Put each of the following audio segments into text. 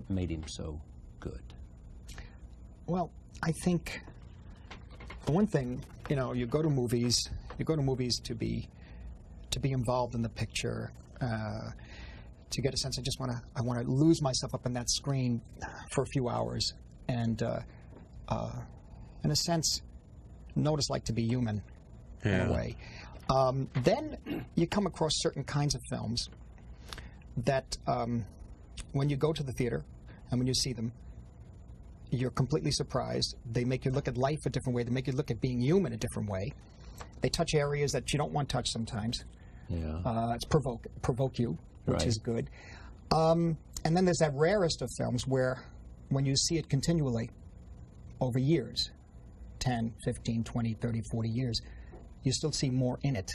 what made him so good? Well, I think for one thing, you know, you go to movies to be involved in the picture, to get a sense. I want to lose myself up in that screen for a few hours, and in a sense, know what it's like to be human, in a way. Then you come across certain kinds of films that, when you go to the theater and when you see them, you're completely surprised. They make you look at life a different way. They make you look at being human a different way. They touch areas that you don't want touched sometimes. Yeah. It's provoke you, which is good. And then there's that rarest of films where, when you see it continually over years, 10, 15, 20, 30, 40 years, you still see more in it.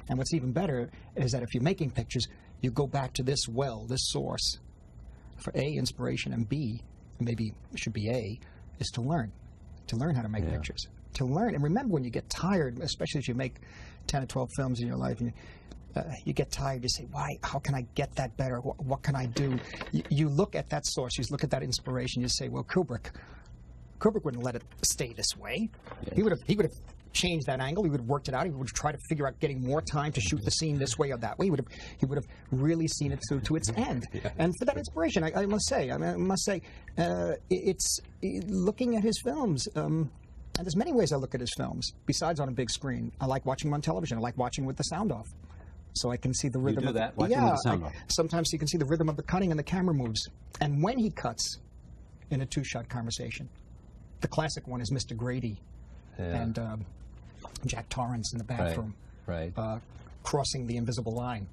And what's even better is that if you're making pictures, you go back to this well, this source, for A, inspiration, and B, maybe it should be A, is to learn how to make pictures. To learn, and remember, when you get tired, especially if you make 10 or 12 films in your life, and you get tired, you say, why, how can I get that better? What can I do? You look at that source, you look at that inspiration, you say, well, Kubrick wouldn't let it stay this way. Yeah. He would have changed that angle. He would have worked it out. He would have tried to figure out getting more time to shoot the scene this way or that way. He would have really seen it through to its end. And for that inspiration, I must say, it's looking at his films. And there's many ways I look at his films besides on a big screen. I like watching them on television. I like watching with the sound off, so I can see the rhythm. You do that? Watching with the sound off. Sometimes you can see the rhythm of the cutting and the camera moves. And when he cuts in a two-shot conversation, the classic one is Mr. Grady and Jack Torrance in the bathroom, crossing the invisible line.